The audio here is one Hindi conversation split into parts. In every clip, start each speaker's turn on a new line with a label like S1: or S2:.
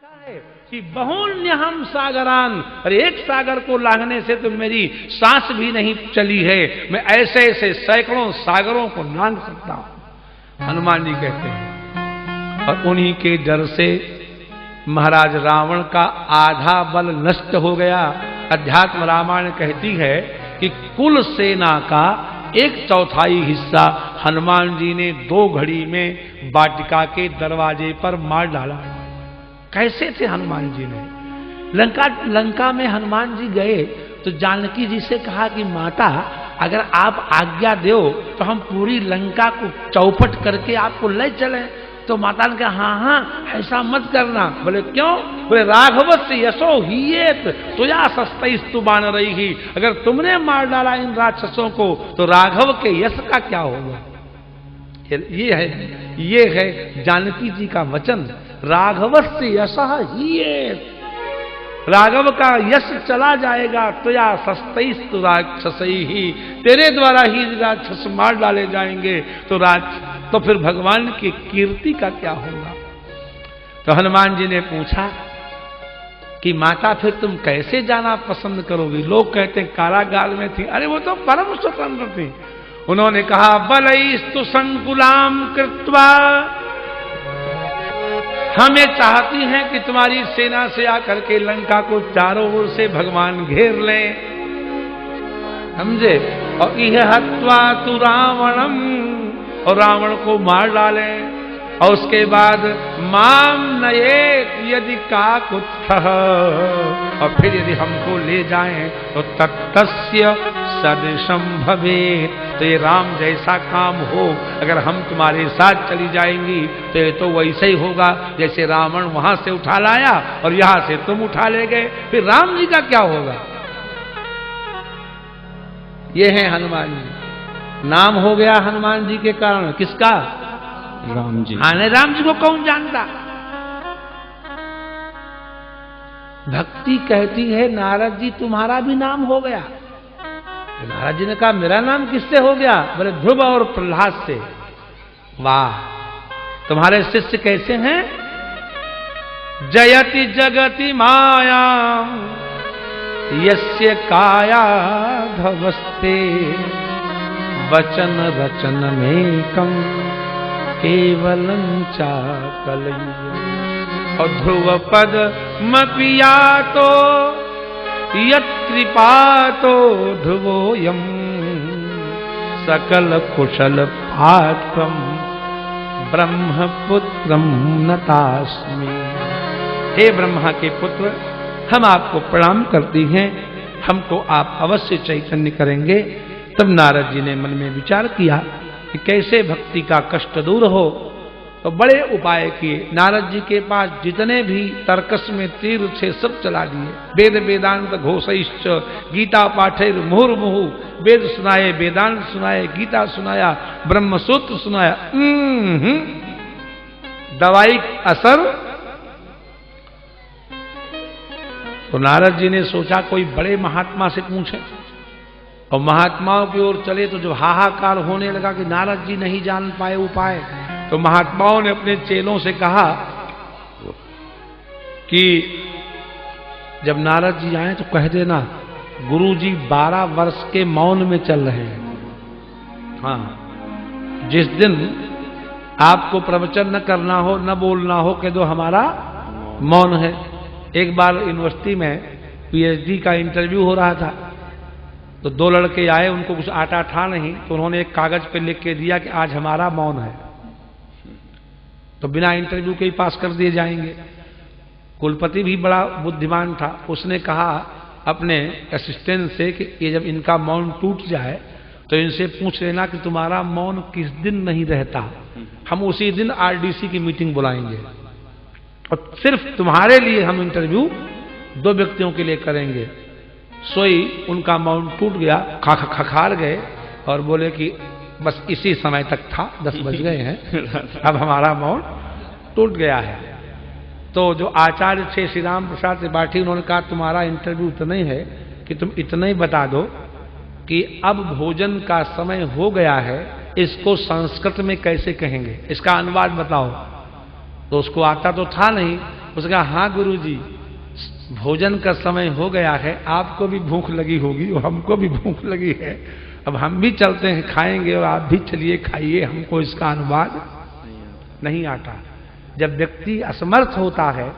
S1: कि बहुन्य हम सागरान, और एक सागर को लांघने से तो मेरी सांस भी नहीं चली है, मैं ऐसे ऐसे सैकड़ों सागरों को लांघ सकता हूं, हनुमान जी कहते हैं। और उन्हीं के डर से महाराज रावण का आधा बल नष्ट हो गया। अध्यात्म रामायण कहती है कि कुल सेना का 1/4 हिस्सा हनुमान जी ने 2 घड़ी में वाटिका के दरवाजे पर मार डाला। कैसे थे हनुमान जी ने? लंका में हनुमान जी गए तो जानकी जी से कहा कि माता अगर आप आज्ञा दो तो हम पूरी लंका को चौपट करके आपको ले चलें। तो माता ने कहा हाँ हाँ ऐसा मत करना। बोले क्यों? बोले राघवस्य यशो हीयेत तुया सस्तस्तु बान रही ही, अगर तुमने मार डाला इन राक्षसों को तो राघव के यश का क्या होगा? ये है जानकी जी का वचन, राघवस्य यशः हीयेत, राघव का यश चला जाएगा। तुया सस्तस्तु राक्षसई ही, तेरे द्वारा ही राक्षस मार डाले जाएंगे तो फिर भगवान की कीर्ति का क्या होगा? तो हनुमान जी ने पूछा कि माता फिर तुम कैसे जाना पसंद करोगी? लोग कहते हैं कारागार में थी। अरे वो तो परम स्वतंत्र थी। उन्होंने कहा बलैस्तु संकुलाम कृत्वा, हमें चाहती हैं कि तुम्हारी सेना से आकर के लंका को चारों ओर से भगवान घेर लें, समझे? और यह हत्वा तु रावणम, और रावण को मार डालें। और उसके बाद माम नयेत यदि काकुत्स्थः, और फिर यदि हमको ले जाएं तो तत्तस्य सदृशम भवेत्, तो ये राम जैसा काम हो, अगर हम तुम्हारे साथ चली जाएंगी तो ये तो वैसे ही होगा जैसे रावण वहां से उठा लाया और यहां से तुम उठा ले गए, फिर राम जी का क्या होगा? ये है हनुमान जी। नाम हो गया हनुमान जी के कारण, किसका?
S2: राम जी।
S1: हाँ, राम जी को कौन जानता? भक्ति कहती है नारद जी तुम्हारा भी नाम हो गया। तो नारद जी ने कहा मेरा नाम किससे हो गया? बोले ध्रुव और प्रहलाद से। वाह, तुम्हारे शिष्य कैसे हैं? जयति जगति माया यस्य काया धवस्ते, वचन रचन में कम केवलं चाकलय्य। और ध्रुव पद मपियातो यत्कृपातो ध्रुवोऽयं, सकल कुशल पात्रम ब्रह्मपुत्रम नतास्मि। हे ब्रह्मा के पुत्र, हम आपको प्रणाम करती हैं, हमको आप अवश्य चैतन्य करेंगे। तब नारद जी ने मन में विचार किया कि कैसे भक्ति का कष्ट दूर हो, तो बड़े उपाय किए। नारद जी के पास जितने भी तर्कस में तीर थे सब चला दिए। वेद वेदांत घोषैश्च गीता पाठैर मुहुर्मुहु, वेद सुनाए, वेदांत सुनाए, गीता सुनाया, ब्रह्म सूत्र सुनाया। दवाई असर। तो नारद जी ने सोचा कोई बड़े महात्मा से पूछे, और महात्माओं की ओर चले तो जो हाहाकार होने लगा कि नारद जी नहीं जान पाए उपाय। तो महात्माओं ने अपने चेलों से कहा कि जब नारद जी आए तो कह देना गुरु जी 12 वर्ष के मौन में चल रहे हैं। हाँ, जिस दिन आपको प्रवचन न करना हो, न बोलना हो, कह दो हमारा मौन है। एक बार यूनिवर्सिटी में पीएचडी का इंटरव्यू हो रहा था, तो 2 लड़के आए, उनको कुछ आता था नहीं, तो उन्होंने एक कागज पे लिख के दिया कि आज हमारा मौन है, तो बिना इंटरव्यू के ही पास कर दिए जाएंगे। कुलपति भी बड़ा बुद्धिमान था, उसने कहा अपने असिस्टेंट से कि ये जब इनका मौन टूट जाए तो इनसे पूछ लेना कि तुम्हारा मौन किस दिन नहीं रहता, हम उसी दिन आरडीसी की मीटिंग बुलाएंगे और सिर्फ तुम्हारे लिए हम इंटरव्यू 2 व्यक्तियों के लिए करेंगे। सोई उनका मौन टूट गया, खखार गए और बोले कि बस इसी समय तक था, 10 बज गए हैं, अब हमारा मौन टूट गया है। तो जो आचार्य थे श्री राम प्रसाद त्रिपाठी, उन्होंने कहा तुम्हारा इंटरव्यू इतना ही है कि तुम इतना ही बता दो कि अब भोजन का समय हो गया है, इसको संस्कृत में कैसे कहेंगे, इसका अनुवाद बताओ। तो उसको आता तो था नहीं, उसने कहा हाँ गुरुजी, भोजन का समय हो गया है, आपको भी भूख लगी होगी और हमको भी भूख लगी है, अब हम भी चलते हैं खाएंगे और आप भी चलिए खाइए, हमको इसका अनुवाद नहीं आता। जब व्यक्ति असमर्थ होता है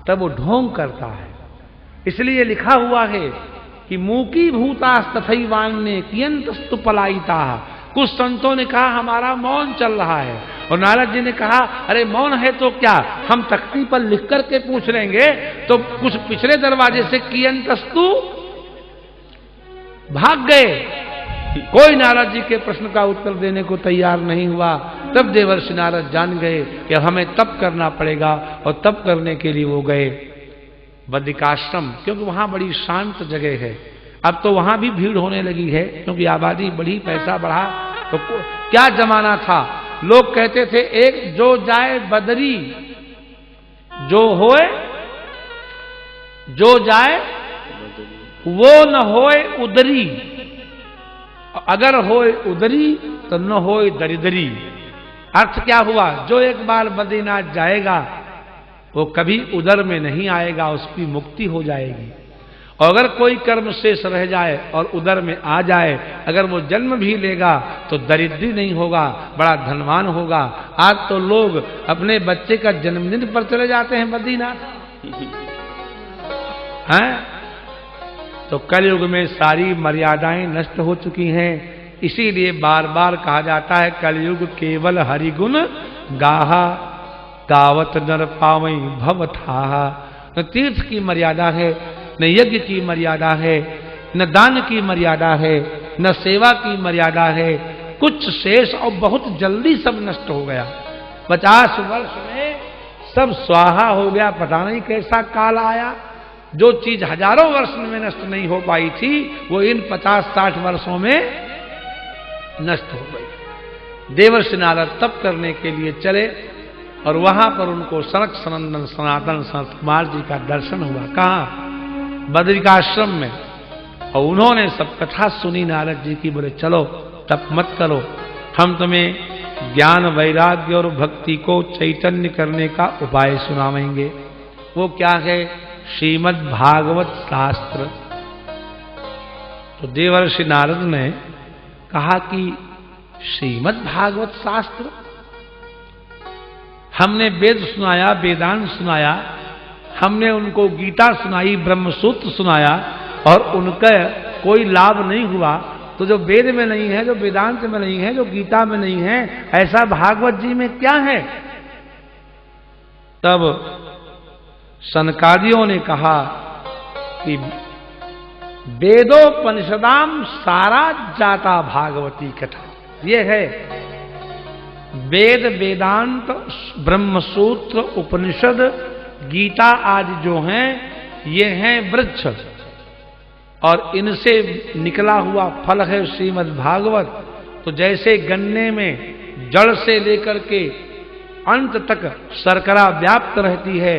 S1: तब वो ढोंग करता है। इसलिए लिखा हुआ है कि मूकी भूतास तथैवान्य कियंतस्तु पलायिता। कुछ संतों ने कहा हमारा मौन चल रहा है, और नारद जी ने कहा अरे मौन है तो क्या, हम तख्ती पर लिख करके पूछ लेंगे। तो कुछ पिछले दरवाजे से कियंतस्तु भाग गए, कोई नारद जी के प्रश्न का उत्तर देने को तैयार नहीं हुआ। तब देवर्षि नारद जान गए कि हमें तप करना पड़ेगा, और तप करने के लिए वो गए बद्रिकाश्रम, क्योंकि वहां बड़ी शांत जगह है। अब तो वहां भी भीड़ होने लगी है, क्योंकि आबादी बढ़ी, पैसा बढ़ा। तो क्या जमाना था, लोग कहते थे एक जो जाए बदरी, जो होए जो जाए वो न होए उदरी, अगर होए उदरी तो न होए दरिदरी। अर्थ क्या हुआ, जो एक बार बद्रीनाथ जाएगा वो कभी उदर में नहीं आएगा, उसकी मुक्ति हो जाएगी। और अगर कोई कर्म शेष रह जाए और उदर में आ जाए, अगर वो जन्म भी लेगा तो दरिद्री नहीं होगा, बड़ा धनवान होगा। आज तो लोग अपने बच्चे का जन्मदिन पर चले जाते हैं बद्रीनाथ, हैं? तो कलयुग में सारी मर्यादाएं नष्ट हो चुकी हैं। इसीलिए बार बार कहा जाता है कलयुग केवल हरिगुण गाहा, गावत नर पावई भव थाहा। न तीर्थ की मर्यादा है, न यज्ञ की मर्यादा है, न दान की मर्यादा है, न सेवा की मर्यादा है। कुछ शेष और बहुत जल्दी सब नष्ट हो गया। 50 वर्ष में सब स्वाहा हो गया। पता नहीं कैसा काल आया, जो चीज हजारों वर्ष में नष्ट नहीं हो पाई थी वो इन 50-60 वर्षों में नष्ट हो गई। देवर्षि नारद तप करने के लिए चले, और वहां पर उनको सनक सनंदन सनातन सनत कुमार जी का दर्शन हुआ। कहाँ? बद्रिकाश्रम में। और उन्होंने सब कथा सुनी नारद जी की, बोले चलो तप मत करो, हम तुम्हें ज्ञान वैराग्य और भक्ति को चैतन्य करने का उपाय सुनावेंगे। वो क्या है? श्रीमद् भागवत शास्त्र। तो देवर्षि नारद ने कहा कि श्रीमद् भागवत शास्त्र, हमने वेद सुनाया, वेदांत सुनाया, हमने उनको गीता सुनाई, ब्रह्मसूत्र सुनाया, और उनका कोई लाभ नहीं हुआ। तो जो वेद में नहीं है, जो वेदांत में नहीं है, जो गीता में नहीं है, ऐसा भागवत जी में क्या है? तब सनकादियों ने कहा कि वेदोपनिषदाम सारा जाता भागवती कथा। ये है वेद, वेदांत, ब्रह्मसूत्र, उपनिषद, गीता आदि जो हैं, ये हैं वृक्ष, और इनसे निकला हुआ फल है श्रीमद् भागवत। तो जैसे गन्ने में जड़ से लेकर के अंत तक शर्करा व्याप्त रहती है,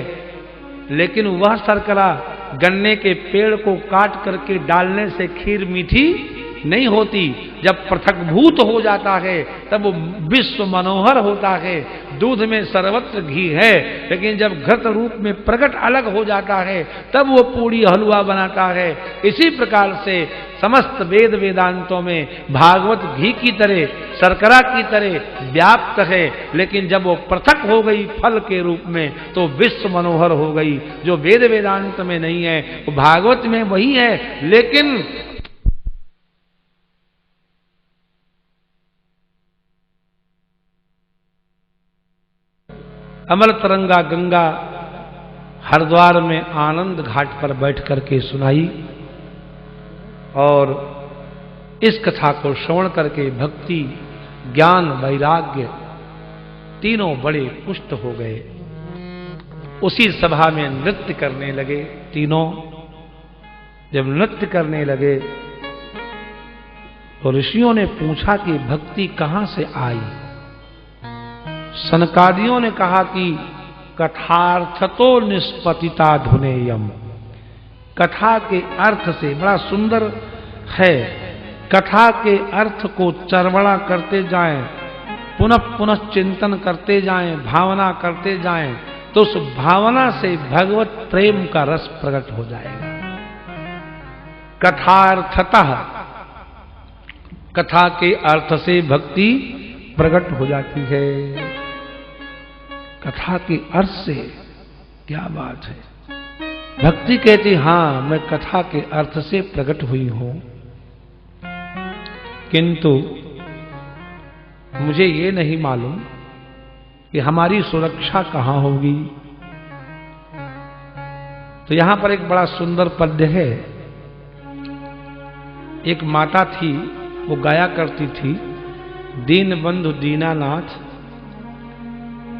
S1: लेकिन वह शर्करा गन्ने के पेड़ को काट करके डालने से खीर मीठी नहीं होती। जब पृथकभूत हो जाता है तब वो विश्व मनोहर होता है। दूध में सर्वत्र घी है, लेकिन जब घृत रूप में प्रकट अलग हो जाता है तब वो पूरी हलवा बनाता है। इसी प्रकार से समस्त वेद वेदांतों में भागवत घी की तरह, शर्करा की तरह व्याप्त है, लेकिन जब वो पृथक हो गई फल के रूप में तो विश्व मनोहर हो गई। जो वेद वेदांत में नहीं है वो भागवत में वही है, लेकिन अमर तरंगा गंगा हरिद्वार में आनंद घाट पर बैठ करके सुनाई, और इस कथा को श्रवण करके भक्ति, ज्ञान, वैराग्य तीनों बड़े पुष्ट हो गए। उसी सभा में नृत्य करने लगे तीनों। जब नृत्य करने लगे तो ऋषियों ने पूछा कि भक्ति कहां से आई? सनकादियों ने कहा कि कथार्थतो निष्पतिता धुनेयम। कथा के अर्थ से, बड़ा सुंदर है, कथा के अर्थ को चरवड़ा करते जाएं, पुनः पुनः चिंतन करते जाएं, भावना करते जाएं, तो उस भावना से भगवत प्रेम का रस प्रकट हो जाएगा। कथार्थतः, कथा के अर्थ से भक्ति प्रकट हो जाती है। कथा के अर्थ से, क्या बात है। भक्ति कहती हां मैं कथा के अर्थ से प्रकट हुई हूं, किंतु मुझे ये नहीं मालूम कि हमारी सुरक्षा कहां होगी। तो यहां पर एक बड़ा सुंदर पद्य है। एक माता थी, वो गाया करती थी, दीन बंधु दीनानाथ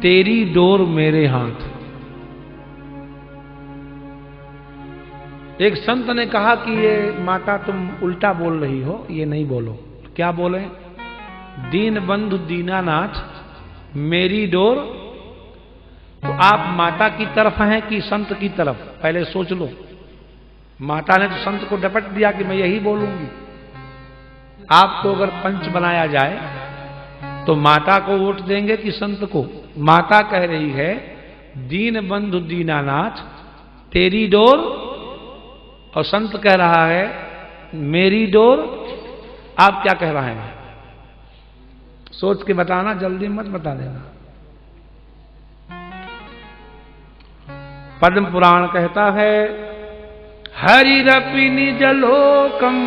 S1: तेरी डोर मेरे हाथ। एक संत ने कहा कि ये माता तुम उल्टा बोल रही हो, ये नहीं बोलो। तो क्या बोले? दीन बंधु दीनानाथ मेरी डोर। तो आप माता की तरफ हैं कि संत की तरफ? पहले सोच लो। माता ने तो संत को डपट दिया कि मैं यही बोलूंगी। आपको अगर पंच बनाया जाए तो माता को वोट देंगे कि संत को? माता कह रही है दीन बंधु दीनानाथ तेरी डोर, और संत कह रहा है मेरी डोर। आप क्या कह रहे हैं? सोच के बताना, जल्दी मत बता देना। पद्म पुराण कहता है हरिरपि निज लोकम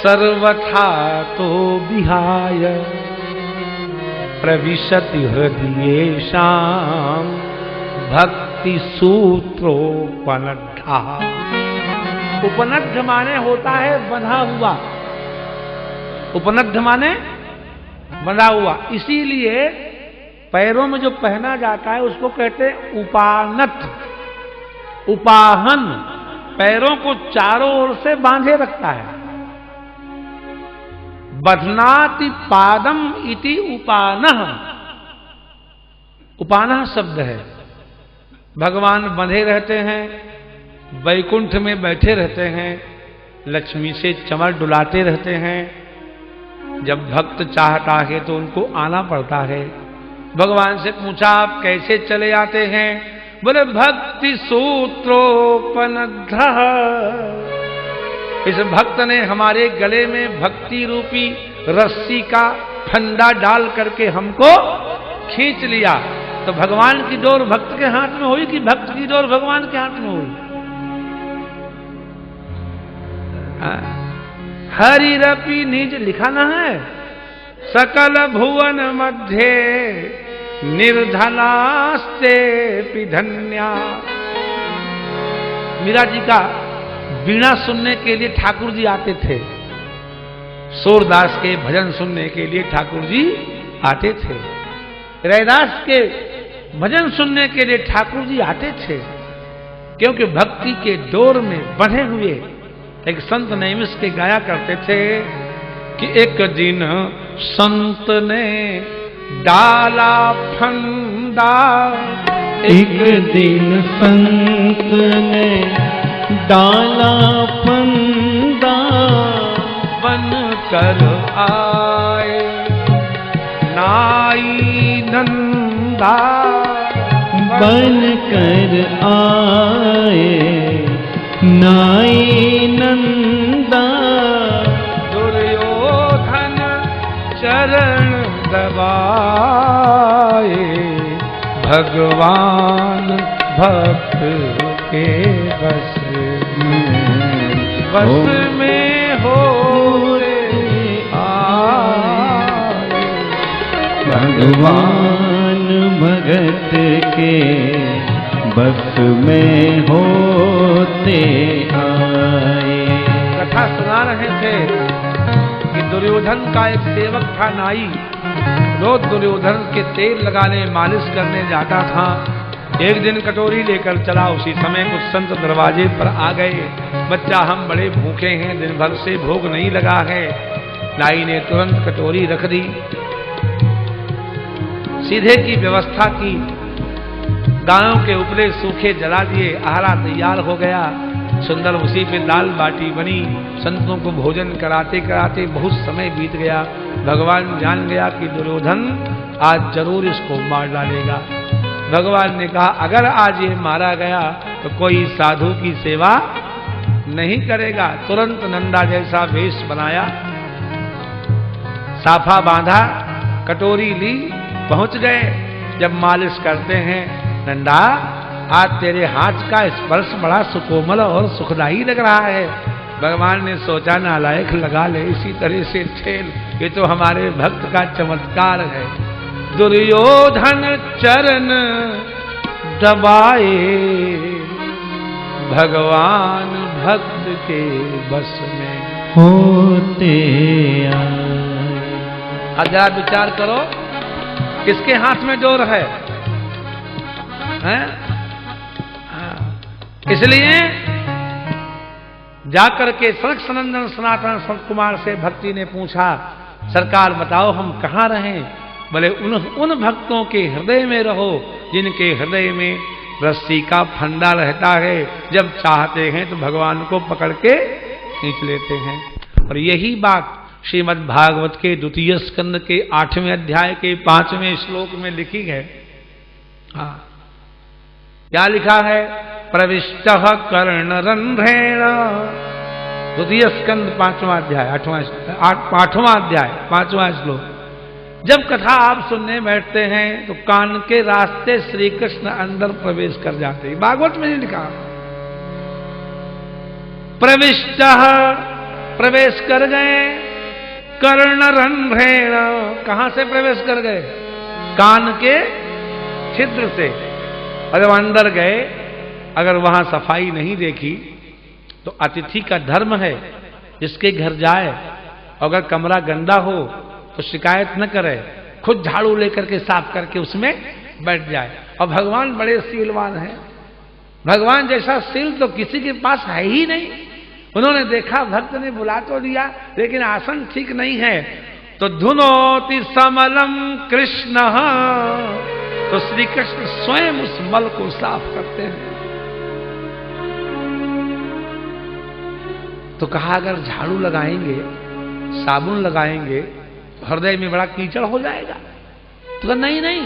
S1: सर्वथा तो विहाय प्रविशति हृदयेषां भक्ति सूत्रोपनद्धा। उपनद्ध माने होता है बंधा हुआ। उपनद्ध माने बंधा हुआ। इसीलिए पैरों में जो पहना जाता है उसको कहते हैं उपानत। उपाहन पैरों को चारों ओर से बांधे रखता है। बध्नाति पादम इति उपानः। उपानः शब्द है। भगवान बंधे रहते हैं, वैकुंठ में बैठे रहते हैं, लक्ष्मी से चमर डुलाते रहते हैं। जब भक्त चाहता है तो उनको आना पड़ता है। भगवान से पूछा आप कैसे चले आते हैं? बोले भक्ति सूत्रोपनद्ध। इस भक्त ने हमारे गले में भक्ति रूपी रस्सी का फंदा डाल करके हमको खींच लिया। तो भगवान की डोर भक्त के हाथ में हुई कि भक्त की डोर भगवान के हाथ में हुई? हरिरपि निज लिखा ना है, सकल भुवन मध्य निर्धनास्ते धन्या। मीरा जी का वीणा सुनने के लिए ठाकुर जी आते थे। सूरदास के भजन सुनने के लिए ठाकुर जी आते थे। रैदास के भजन सुनने के लिए ठाकुर जी आते थे, क्योंकि भक्ति के डोर में बंधे हुए। एक संत नैमिष के गाया करते थे कि एक दिन संत ने डाला फंदा,
S2: एक दिन संत ने डाला फंदा,
S1: बन कर आए नाई नंदा।
S2: बन कर आए नाई नंदा।
S1: दुर्योधन चरण दबाए, भगवान भक्त के बस में हो आए।
S2: भगवान भगत के बस में होते आए।
S1: कथा सुना रहे थे कि दुर्योधन का एक सेवक था नाई। रोज दुर्योधन के तेल लगाने मालिश करने जाता था। एक दिन कटोरी लेकर चला। उसी समय कुछ संत दरवाजे पर आ गए। बच्चा हम बड़े भूखे हैं, दिन भर से भोग नहीं लगा है। नाई ने तुरंत कटोरी रख दी, सीधे की व्यवस्था की, गायों के उपले सूखे जला दिए, आहारा तैयार हो गया। सुंदर उसी पे दाल बाटी बनी। संतों को भोजन कराते कराते बहुत समय बीत गया। भगवान जान गया कि दुर्योधन आज जरूर इसको मार डालेगा। भगवान ने कहा अगर आज ये मारा गया तो कोई साधु की सेवा नहीं करेगा। तुरंत नंदा जैसा वेश बनाया, साफा बांधा, कटोरी ली, पहुंच गए। जब मालिश करते हैं, नंदा आज तेरे हाथ का स्पर्श बड़ा सुकोमल और सुखदाई लग रहा है। भगवान ने सोचा नालायक लगा ले इसी तरह से ठेल, ये तो हमारे भक्त का चमत्कार है। दुर्योधन चरण दबाए, भगवान भक्त के बस में
S2: होते आए।
S1: अब जरा विचार करो, किसके हाथ में डोर है? इसलिए जाकर के सनक सनंदन सनातन संत कुमार से भक्ति ने पूछा, सरकार बताओ हम कहाँ रहें? बोले उन भक्तों के हृदय में रहो जिनके हृदय में रस्सी का फंदा रहता है। जब चाहते हैं तो भगवान को पकड़ के खींच लेते हैं। और यही बात श्रीमद् भागवत के द्वितीय स्कंद के 8वें अध्याय के 5वें श्लोक में लिखी है। क्या लिखा है? प्रविष्टः कर्णरन्ध्रेण, द्वितीय स्कंद 5वां अध्याय 8वां अध्याय 5वां श्लोक। जब कथा आप सुनने बैठते हैं तो कान के रास्ते श्री कृष्ण अंदर प्रवेश कर जाते हैं। भागवत में लिखा प्रविष्टः, प्रवेश कर गए, कर्णरन्ध्रेण, कहां से प्रवेश कर गए? कान के छिद्र से। और जब अंदर गए, अगर वहां सफाई नहीं देखी तो अतिथि का धर्म है जिसके घर जाए, अगर कमरा गंदा हो तो शिकायत न करे, खुद झाड़ू लेकर के साफ करके उसमें बैठ जाए। और भगवान बड़े सीलवान हैं। भगवान जैसा सील तो किसी के पास है ही नहीं। उन्होंने देखा भक्त ने बुला तो लिया लेकिन आसन ठीक नहीं है, तो धुनोति समलम कृष्ण, तो श्री कृष्ण स्वयं उस मल को साफ करते हैं। तो कहा अगर झाड़ू लगाएंगे, साबुन लगाएंगे, हृदय में बड़ा कीचड़ हो जाएगा। तो कहा नहीं नहीं,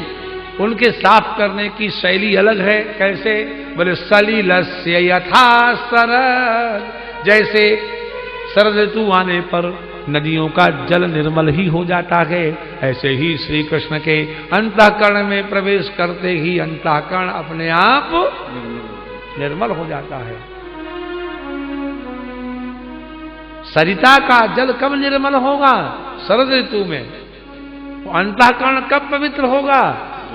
S1: उनके साफ करने की शैली अलग है। कैसे? बोले सलिलस्य यथा शरद, जैसे शरद ऋतु आने पर नदियों का जल निर्मल ही हो जाता है, ऐसे ही श्री कृष्ण के अंतःकरण में प्रवेश करते ही अंतःकरण अपने आप निर्मल हो जाता है। सरिता का जल कब निर्मल होगा? शरद ऋतु में। अंतःकरण कब पवित्र होगा?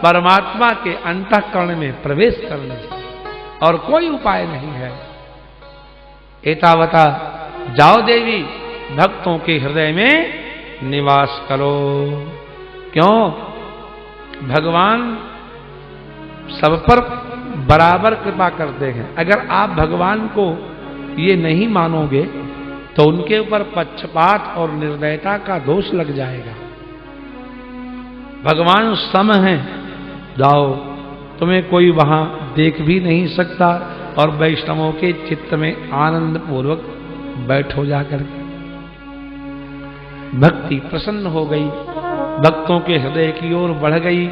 S1: परमात्मा के अंतःकरण में प्रवेश करने से, और कोई उपाय नहीं है। एतावता जाओ देवी, भक्तों के हृदय में निवास करो। क्यों? भगवान सब पर बराबर कृपा करते हैं। अगर आप भगवान को ये नहीं मानोगे तो उनके ऊपर पक्षपात और निर्दयता का दोष लग जाएगा। भगवान सम हैं। जाओ, तुम्हें कोई वहां देख भी नहीं सकता, और वैष्णवों के चित्त में आनंद पूर्वक बैठो जाकर के। भक्ति प्रसन्न हो गई, भक्तों के हृदय की ओर बढ़ गई,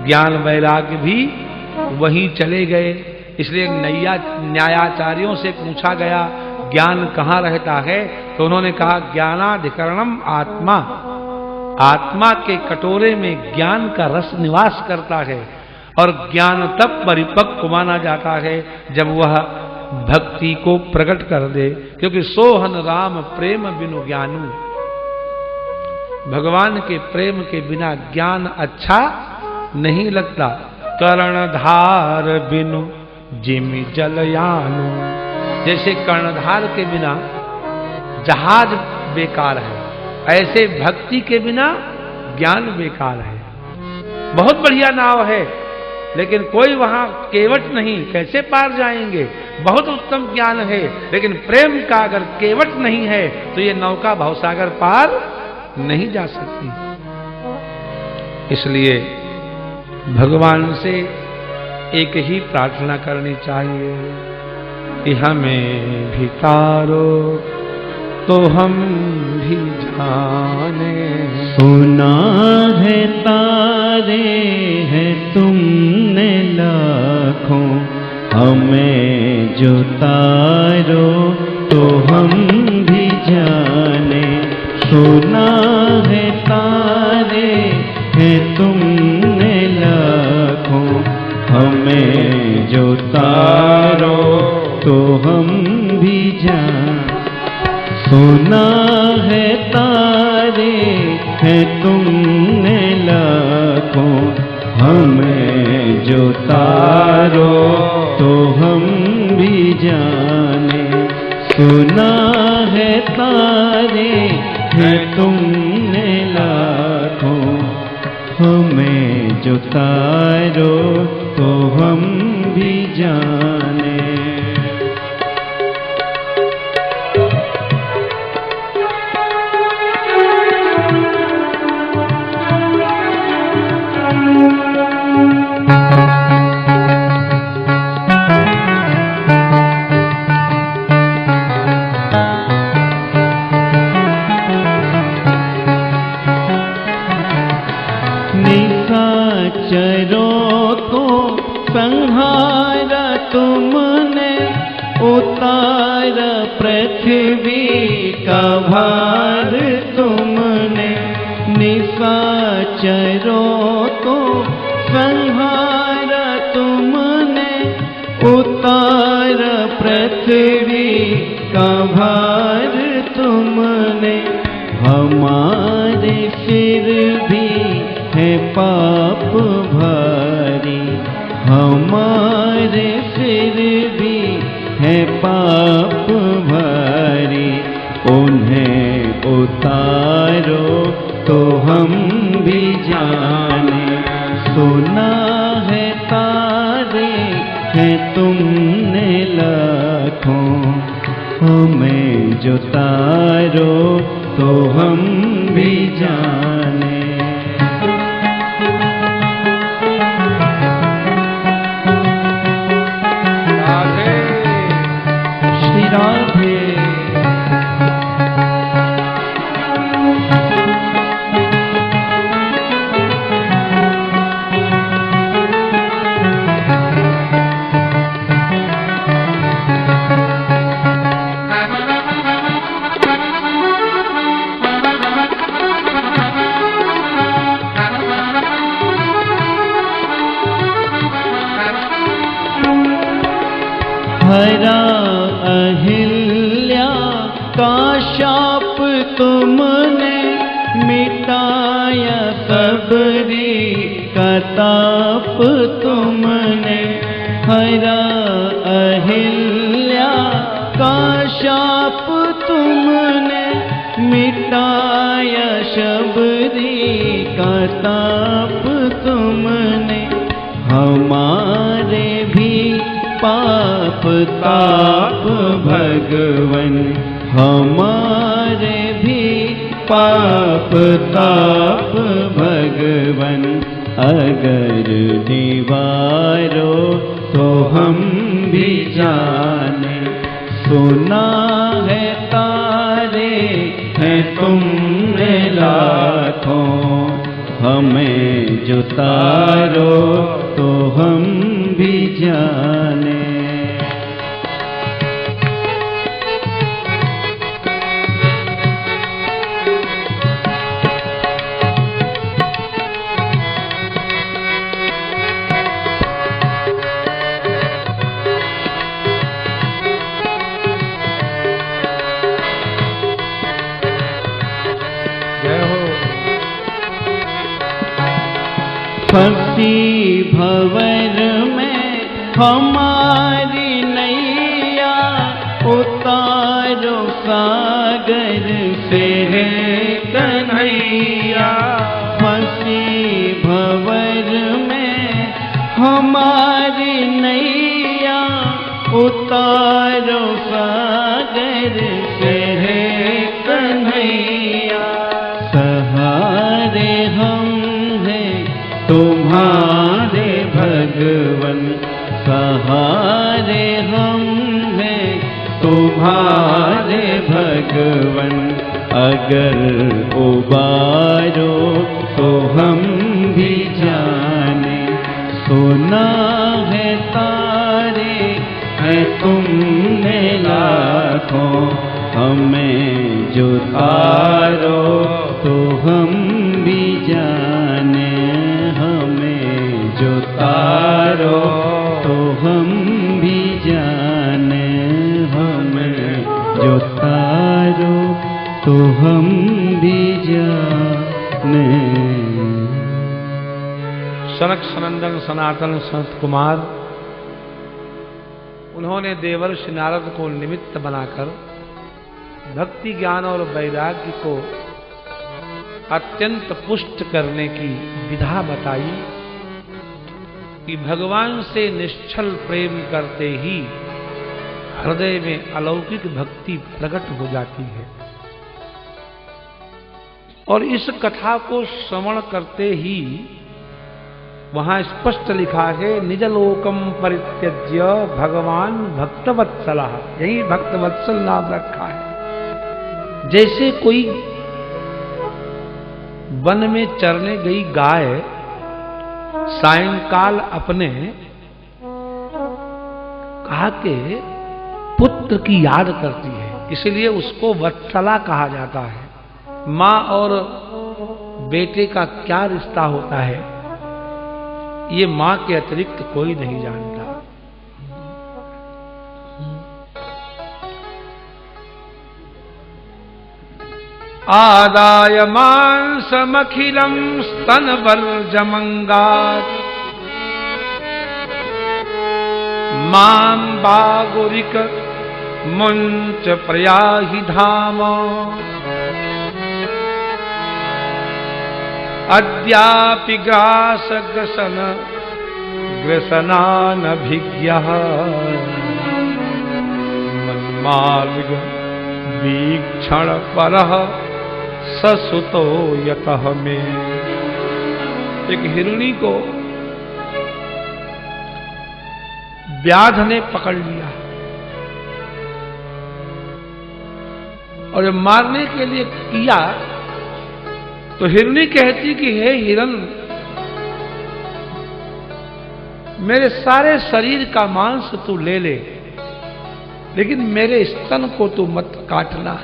S1: ज्ञान वैराग्य भी वहीं चले गए। इसलिए न्यायाचार्यों से पूछा गया ज्ञान कहाँ रहता है, तो उन्होंने कहा ज्ञानाधिकरणम आत्मा, आत्मा के कटोरे में ज्ञान का रस निवास करता है। और ज्ञान तब परिपक्व माना जाता है जब वह भक्ति को प्रकट कर दे, क्योंकि सोहन राम प्रेम बिनु ज्ञानू, भगवान के प्रेम के बिना ज्ञान अच्छा नहीं लगता। कर्णधार बिनु जिमि जलयानु, जैसे कर्णधार के बिना जहाज बेकार है, ऐसे भक्ति के बिना ज्ञान बेकार है। बहुत बढ़िया नाव है लेकिन कोई वहां केवट नहीं, कैसे पार जाएंगे? बहुत उत्तम ज्ञान है लेकिन प्रेम का अगर केवट नहीं है तो ये नौका भवसागर पार नहीं जा सकती। इसलिए भगवान से एक ही प्रार्थना करनी चाहिए कि हमें भी तारो तो हम भी जाने।
S2: सुना है तारे है तुमने लाखों, हमें जो तारो तो हम भी जाने। सुना है तारे है तुमने लाखों, हमें जो तारो तो हम भी जाने। सुना है तारे है तुमने लाखों, हमें जो तारो तो हम भी जाने। सुना है तारे है तुमने लाखों, हमें जो तारो तो हम भी जाने। निशाचरों को संहारा तुमने, उतारा पृथ्वी का भार तुमने। निशाचरों को संहारा तुमने, उतारा पृथ्वी का भार तुमने। हमारे सिर भी है पाप भारी, हमारे सिर भी है पाप भारी। उन्हें उतारो तो हम भी जाने। सुना है तारे है तुमने लाखों, हमें जो तारो तो हम भी जाने। श्री राधे। हरा अहिल्या का शाप तुमने, मिटाया सबरी का ताप तुमने। हरा अहिल्या का शाप तुमने, मिटाया शबरी का ताप तुमने। हमारे भी पाप ताप भगवन, हमारे भी पाप ताप भगवन। अगर निवारो तो हम भी जाने। सुना है तारे है तुमने लाखों, हमें जो तारो तो हम भी जाने। फंसी भंवर में हमारी नैया, उतारो सागर से है कन्हैया। फंसी भंवर में हमारी नैया, उतारो सागर से है कन्हैया। सहारे हम तुम्हारे भगवन, सहारे हम हैं तुम्हारे भगवन अगर उबारो तो हम भी जाने, सुना है तारे है तुमने लाखों, हमें जो तारो तो हम भी जाने, हमें जो तारो तो हम भी जाने, हमें जो तारो तो हम भी जाने।
S1: सनक सनंदन सनातन संत कुमार, उन्होंने देवर्षि नारद को निमित्त बनाकर भक्ति ज्ञान और वैराग्य को अत्यंत पुष्ट करने की विधा बताई कि भगवान से निश्चल प्रेम करते ही हृदय में अलौकिक भक्ति प्रकट हो जाती है। और इस कथा को श्रवण करते ही वहां स्पष्ट लिखा है, निज लोकम परित्यज्य भगवान भक्तवत्सला, यही भक्तवत्सल नाम रखा है। जैसे कोई वन में चरने गई गाय सायंकाल अपने कहा के पुत्र की याद करती है, इसलिए उसको वत्सला कहा जाता है। मां और बेटे का क्या रिश्ता होता है, ये मां के अतिरिक्त कोई नहीं जानता। आदाय मांसमखिलम स्तनवर्जमंगात्, मां बागुरिक मुंच प्रयाहि धाम, अद्यापि ग्रास ग्रसन ग्रसनानभिज्ञः, मन्मार्ग वीक्षण परः ससुतो यतः में। एक हिरणी को व्याध ने पकड़ लिया और मारने के लिए किया तो हिरणी कहती कि हे हिरण, मेरे सारे शरीर का मांस तू ले ले, लेकिन मेरे स्तन को तू मत काटना,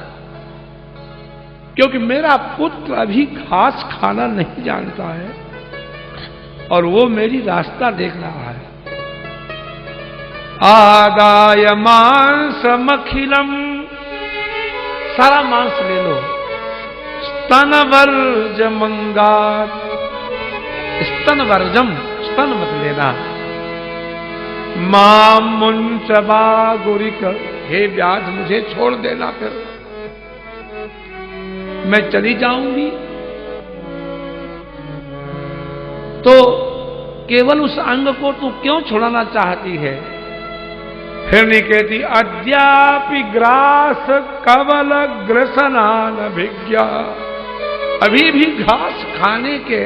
S1: क्योंकि मेरा पुत्र अभी घास खाना नहीं जानता है और वो मेरी रास्ता देख रहा है। आदाय मांसमखिलम, सारा मांस ले लो, स्तनवर्जमंगात्, स्तनवर्जम, स्तन मत लेना, मां मुंच बागुरिक, हे व्याध मुझे छोड़ देना, फिर मैं चली जाऊंगी। तो केवल उस अंग को तू क्यों छुड़ाना चाहती है? फिर नहीं कहती, अद्यापि ग्रास कवल ग्रसनान भिज्ञा, अभी भी घास खाने के,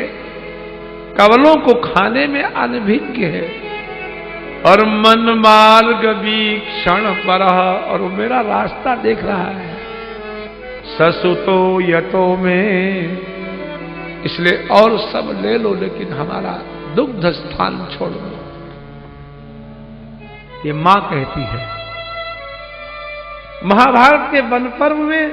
S1: कवलों को खाने में अनभिज्ञ है, और मन मार्ग वीक्षण परः, और वो मेरा रास्ता देख रहा है, ससुतो यतो में, इसलिए और सब ले लो लेकिन हमारा दुग्ध स्थान छोड़ दो। ये मां कहती है। महाभारत के वन पर्व में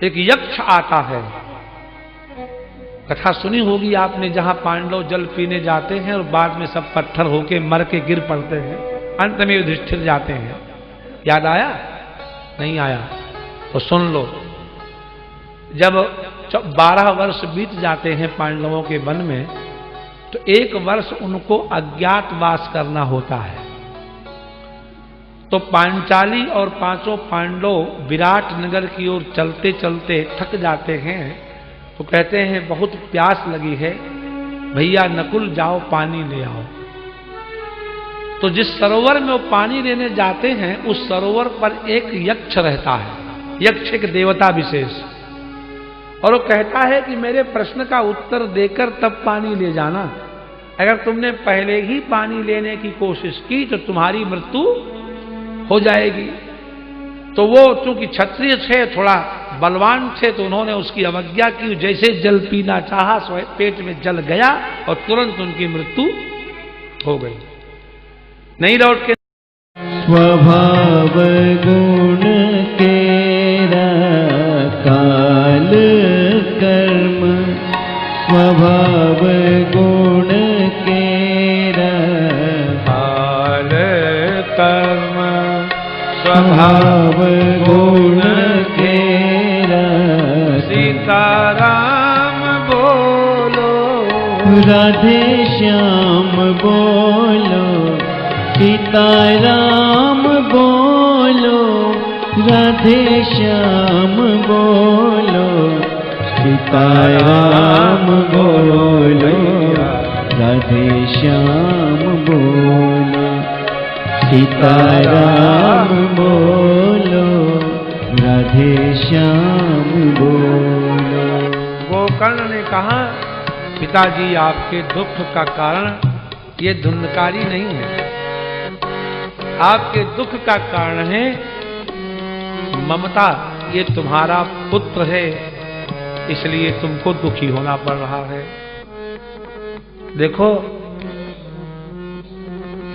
S1: एक यक्ष आता है, कथा सुनी होगी आपने, जहां पांडव जल पीने जाते हैं और बाद में सब पत्थर होके मर के गिर पड़ते हैं, अंत में युधिष्ठिर जाते हैं। याद आया? नहीं आया तो सुन लो। जब 12 वर्ष बीत जाते हैं पांडवों के वन में, तो 1 वर्ष उनको अज्ञातवास करना होता है। तो पांचाली और 5 पांडव विराट नगर की ओर चलते चलते थक जाते हैं, तो कहते हैं बहुत प्यास लगी है, भैया नकुल जाओ पानी ले आओ। तो जिस सरोवर में वो पानी लेने जाते हैं, उस सरोवर पर एक यक्ष रहता है, यक्ष एक देवता विशेष, और वो कहता है कि मेरे प्रश्न का उत्तर देकर तब पानी ले जाना, अगर तुमने पहले ही पानी लेने की कोशिश की तो तुम्हारी मृत्यु हो जाएगी। तो वो चूंकि क्षत्रिय थे, थोड़ा बलवान थे, तो उन्होंने उसकी अवज्ञा की। जैसे जल पीना चाहा, सो पेट में जल गया और तुरंत उनकी मृत्यु हो गई। नहीं लौट के
S2: स्वभाव गुण केरा काल कर्म, स्वभाव गुण केरा
S1: काल कर्म,
S2: स्वभाव गुण केरा।
S1: सीताराम बोलो,
S2: राधे श्याम बोलो, सीताराम बोलो, राधे श्याम बोलो, सीताराम बोलो, राधे श्याम बोलो, सीताराम बोलो, राधे श्याम बोलो।
S1: गोकर्ण ने कहा, पिताजी आपके दुख का कारण ये धुंधकारी नहीं है, आपके दुख का कारण है ममता। ये तुम्हारा पुत्र है, इसलिए तुमको दुखी होना पड़ रहा है। देखो,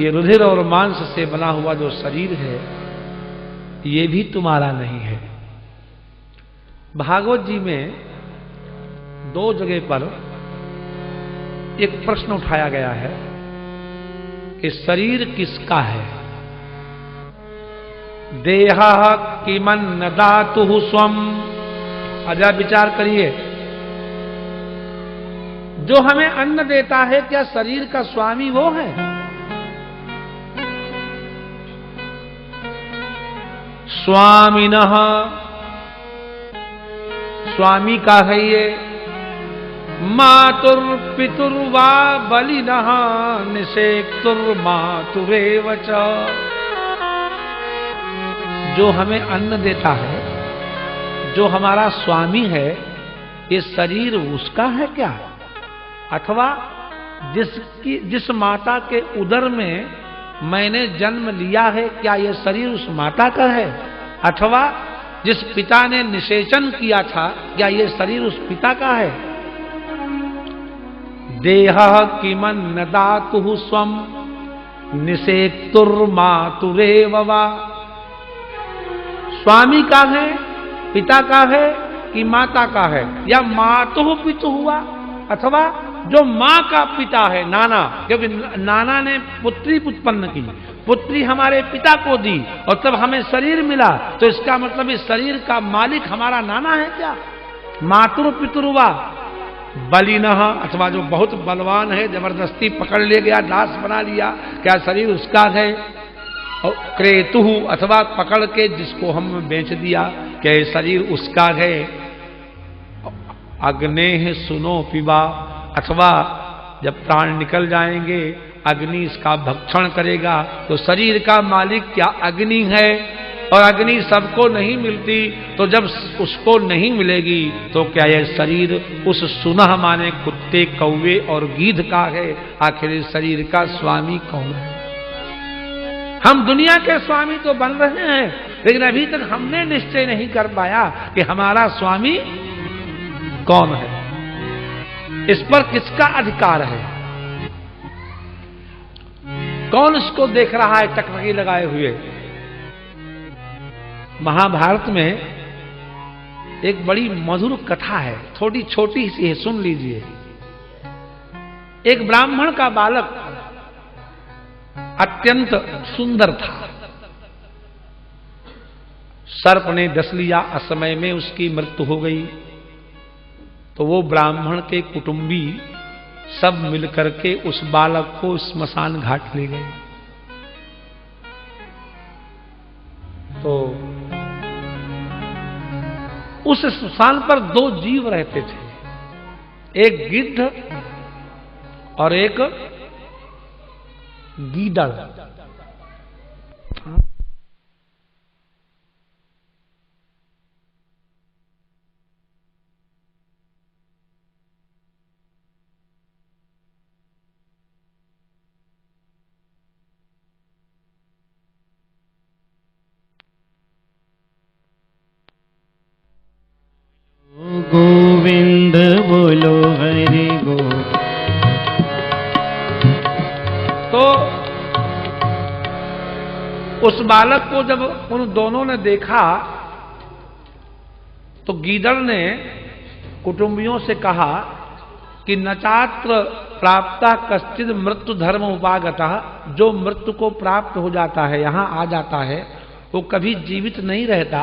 S1: ये रुधिर और मांस से बना हुआ जो शरीर है, ये भी तुम्हारा नहीं है। भागवत जी में 2 जगह पर एक प्रश्न उठाया गया है कि शरीर किसका है। देहा किमन्न दातु स्वम। अजा विचार करिए, जो हमें अन्न देता है, क्या शरीर का स्वामी वो है? स्वामिनः, स्वामी का है ये। मातुर पितुर्वा बलिनः निषेक्तुर्मातुरेव च। जो हमें अन्न देता है, जो हमारा स्वामी है, ये शरीर उसका है क्या? अथवा जिस माता के उदर में मैंने जन्म लिया है, क्या ये शरीर उस माता का है? अथवा जिस पिता ने निषेचन किया था, क्या ये शरीर उस पिता का है? देह किमन्न दातु स्वम निषेक्तुर्मातुरेव वा। स्वामी का है, पिता का है कि माता का है? या मातुः पितु हुआ, अथवा जो माँ का पिता है, नाना, क्योंकि नाना ने पुत्री उत्पन्न की, पुत्री हमारे पिता को दी और तब हमें शरीर मिला, तो इसका मतलब इस शरीर का मालिक हमारा नाना है क्या? मातुर पितुर्वा बलिनः, अथवा जो बहुत बलवान है, जबरदस्ती पकड़ ले गया, दास बना लिया, क्या शरीर उसका है? और क्रेतुः, अथवा पकड़ के जिसको हम बेच दिया, क्या ये शरीर उसका है? अग्नेः सुनो पिबा, अथवा जब प्राण निकल जाएंगे, अग्नि इसका भक्षण करेगा, तो शरीर का मालिक क्या अग्नि है? और अग्नि सबको नहीं मिलती, तो जब उसको नहीं मिलेगी तो क्या यह शरीर उस सुनह माने कुत्ते, कौवे और गीध का है? आखिर इस शरीर का स्वामी कौन है? हम दुनिया के स्वामी तो बन रहे हैं, लेकिन अभी तक हमने निश्चय नहीं कर पाया कि हमारा स्वामी कौन है, इस पर किसका अधिकार है, कौन इसको देख रहा है टकटकी लगाए हुए। महाभारत में एक बड़ी मधुर कथा है, थोड़ी छोटी सी है, सुन लीजिए। एक ब्राह्मण का बालक अत्यंत सुंदर था। सर्प ने डस लिया, असमय में उसकी मृत्यु हो गई। तो वो ब्राह्मण के कुटुंबी सब मिलकर के उस बालक को स्मशान घाट ले गए। तो उस स्मशान पर 2 जीव रहते थे, एक गिद्ध और एक गीदड़। तो उस बालक को जब उन दोनों ने देखा तो गीदड़ ने कुटुंबियों से कहा कि नचात्र प्राप्ता कश्चिद मृत्यु धर्म उपागतः, जो मृत्यु को प्राप्त हो जाता है, यहां आ जाता है, वो कभी जीवित नहीं रहता,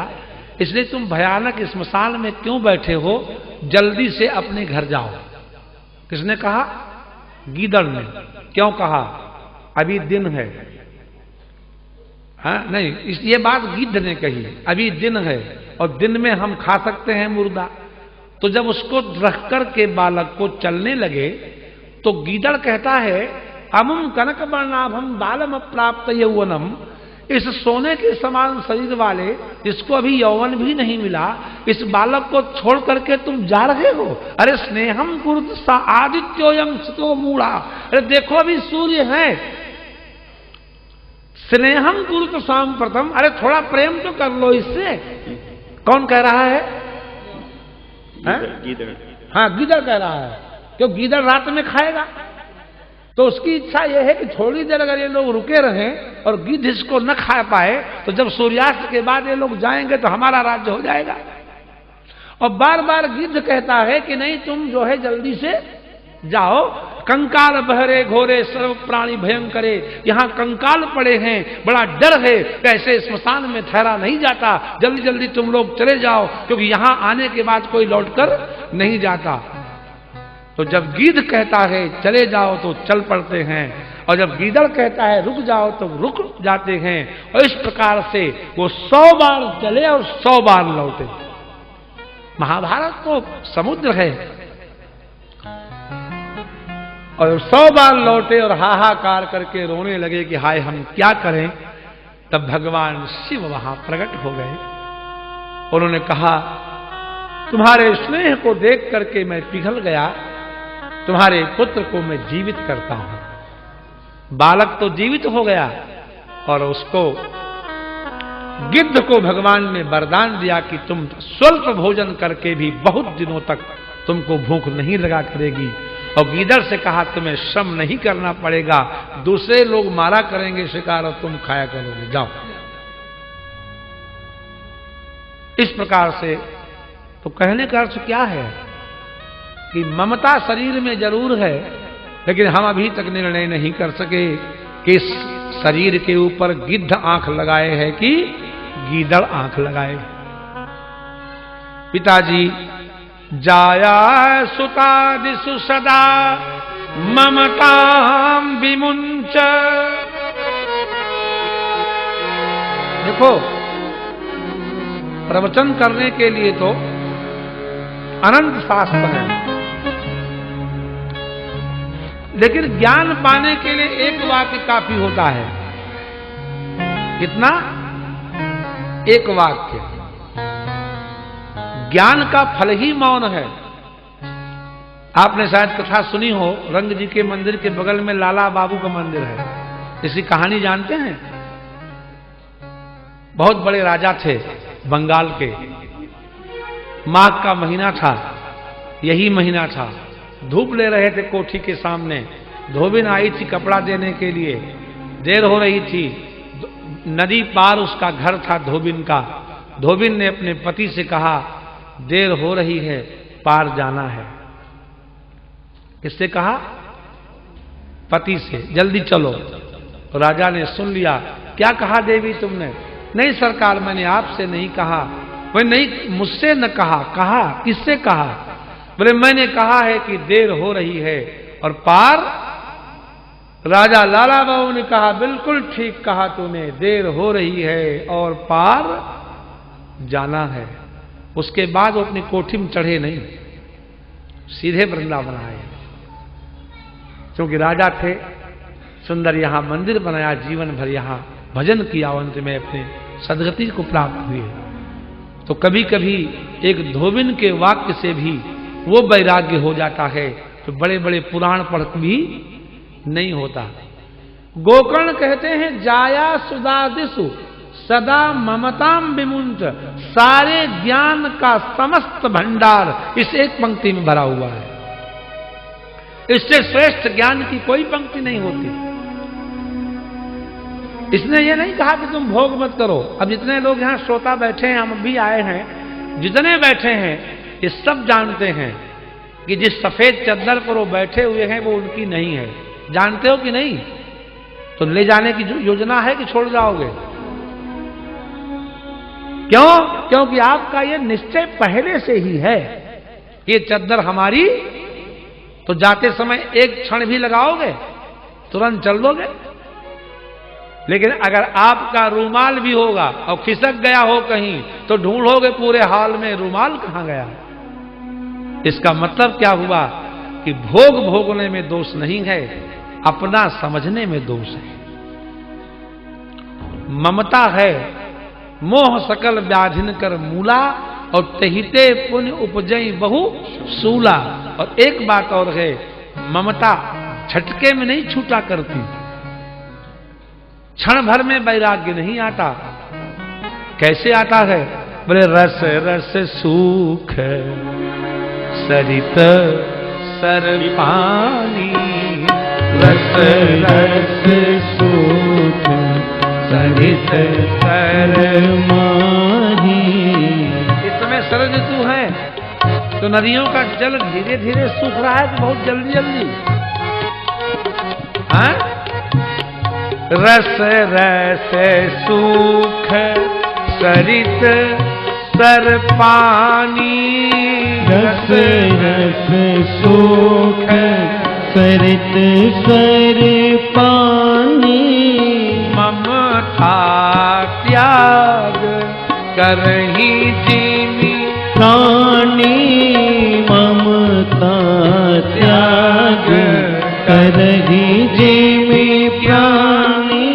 S1: इसलिए तुम भयानक स्मशान में क्यों बैठे हो, जल्दी से अपने घर जाओ। किसने कहा? गीदड़ ने। क्यों कहा? अभी दिन है। हाँ नहीं, ये बात गिद्ध ने कही, अभी दिन है और दिन में हम खा सकते हैं मुर्दा। तो जब उसको रख कर के बालक को चलने लगे तो गीदड़ कहता है, अमुम कनक वर्णाभम बालम प्राप्त यौवनम, इस सोने के समान शरीर वाले जिसको अभी यौवन भी नहीं मिला, इस बालक को छोड़ करके तुम जा रहे हो। अरे स्नेहम कुरुत सा आदित्योयम सुतो मूढ़ा, अरे देखो अभी सूर्य है। स्नेहम कुरुत शाम प्रथम, अरे थोड़ा प्रेम तो कर लो इससे। कौन कह रहा है?
S2: गीदड़।
S1: हाँ, गीदड़ कह रहा है, क्यों गीदड़ रात में खाएगा तो उसकी इच्छा यह है कि थोड़ी देर अगर ये लोग रुके रहें और गिद्ध इसको न खा पाए तो जब सूर्यास्त के बाद ये लोग जाएंगे तो हमारा राज्य हो जाएगा। और बार बार गिद्ध कहता है कि नहीं, तुम जो है जल्दी से जाओ। कंकाल बहरे घोरे सर्व प्राणी भयंकरे, यहाँ कंकाल पड़े हैं, बड़ा डर है, कैसे स्मशान में ठहरा नहीं जाता, जल्दी जल्दी तुम लोग चले जाओ, क्योंकि यहाँ आने के बाद कोई लौटकर नहीं जाता। तो जब गिद्ध कहता है चले जाओ तो चल पड़ते हैं, और जब गीदड़ कहता है रुक जाओ तो रुक जाते हैं। और इस प्रकार से वो 100 बार चले और 100 बार लौटे। महाभारत तो समुद्र है, और 100 बार लौटे और हाहाकार करके रोने लगे कि हाय हम क्या करें। तब भगवान शिव वहां प्रकट हो गए। उन्होंने कहा, तुम्हारे स्नेह को देख करके मैं पिघल गया, तुम्हारे पुत्र को मैं जीवित करता हूं। बालक तो जीवित हो गया और उसको गिद्ध को भगवान ने वरदान दिया कि तुम स्वल्प भोजन करके भी बहुत दिनों तक तुमको भूख नहीं लगा करेगी। और गीदड़ से कहा, तुम्हें श्रम नहीं करना पड़ेगा, दूसरे लोग मारा करेंगे शिकार और तुम खाया करोगे, जाओ। इस प्रकार से तो कहने का अर्थ क्या है कि ममता शरीर में जरूर है, लेकिन हम अभी तक निर्णय नहीं कर सके कि इस शरीर के ऊपर गिद्ध आंख लगाए है कि गीदड़ आंख लगाए। पिताजी जाया सुतादिषु सदा ममताम विमुंच। देखो, प्रवचन करने के लिए तो अनंत शास्त्र है, लेकिन ज्ञान पाने के लिए एक वाक्य काफी होता है। कितना? एक वाक्य। ज्ञान का फल ही मौन है। आपने शायद कथा सुनी हो, रंग जी के मंदिर के बगल में लाला बाबू का मंदिर है। इसकी कहानी जानते हैं? बहुत बड़े राजा थे बंगाल के। माघ का महीना था, यही महीना था। धूप ले रहे थे कोठी के सामने। धोबिन आई थी कपड़ा देने के लिए, देर हो रही थी। नदी पार उसका घर था धोबिन का। धोबिन ने अपने पति से कहा, देर हो रही है, पार जाना है। किससे कहा? पति से, जल्दी चलो। तो राजा ने सुन लिया। क्या कहा देवी तुमने? नहीं सरकार, मैंने आपसे नहीं कहा। वह नहीं, मुझसे न कहा। कहा किससे कहा? बोले मैंने कहा है कि देर हो रही है और पार। राजा लाला बाबू ने कहा, बिल्कुल ठीक कहा तूने, देर हो रही है और पार जाना है। उसके बाद वो अपनी कोठी में चढ़े नहीं, सीधे वृंदावन आए। क्योंकि राजा थे, सुंदर यहां मंदिर बनाया, जीवन भर यहां भजन किया, अंत में अपने सदगति को प्राप्त हुए। तो कभी कभी एक धोबिन के वाक्य से भी वो वैराग्य हो जाता है तो बड़े बड़े पुराण पढ़ भी नहीं होता। गोकर्ण कहते हैं, जाया सुदादिषु सदा ममताम विमुंच। सारे ज्ञान का समस्त भंडार इस एक पंक्ति में भरा हुआ है। इससे श्रेष्ठ ज्ञान की कोई पंक्ति नहीं होती। इसने ये नहीं कहा कि तुम भोग मत करो। अब जितने लोग यहाँ श्रोता बैठे हैं, हम भी आए हैं, जितने बैठे हैं ये सब जानते हैं कि जिस सफेद चद्दर पर वो बैठे हुए हैं वो उनकी नहीं है। जानते हो कि नहीं? तो ले जाने की योजना है कि छोड़ जाओगे? क्यों? क्योंकि आपका ये निश्चय पहले से ही है कि ये चद्दर हमारी। तो जाते समय एक क्षण भी लगाओगे, तुरंत चल दोगे। लेकिन अगर आपका रूमाल भी होगा और खिसक गया हो कहीं, तो ढूंढोगे पूरे हाल में रूमाल कहां गया। इसका मतलब क्या हुआ कि भोग भोगने में दोष नहीं है, अपना समझने में दोष है। ममता है मोह सकल व्याधिन कर मूला, और तहिते पुण्य उपजई बहु सूला। और एक बात और है, ममता झटके में नहीं छूटा करती, क्षण भर में वैराग्य नहीं आता। कैसे आता है? बोले रस रस सूख सरित सर पानी,
S2: रस रस सूख सरित सर माही।
S1: इस समय शरद ऋतु है तो नदियों का जल धीरे धीरे सूख रहा है कि बहुत जल्दी जल्दी? हाँ? रस रस सूख सरित सर पानी,
S2: रस रस सूख सरित सर पानी।
S1: ममता त्याग करही जीवी
S2: प्राणी, ममता त्याग करही जीवी प्राणी।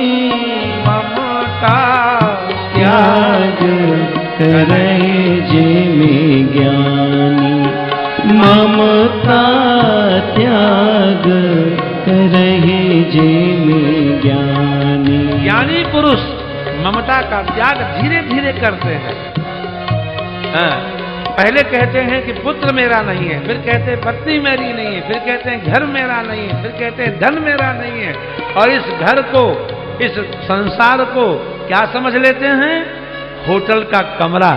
S1: ममता
S2: त्याग करहि जिमि ज्ञानी, ममता त्याग करहि जिमि ज्ञानी।
S1: ज्ञानी पुरुष ममता का त्याग धीरे धीरे करते हैं। हाँ, पहले कहते हैं कि पुत्र मेरा नहीं है, फिर कहते हैं पत्नी मेरी नहीं है, फिर कहते हैं घर मेरा नहीं है, फिर कहते हैं धन मेरा नहीं है। और इस घर को, इस संसार को क्या समझ लेते हैं? होटल का कमरा,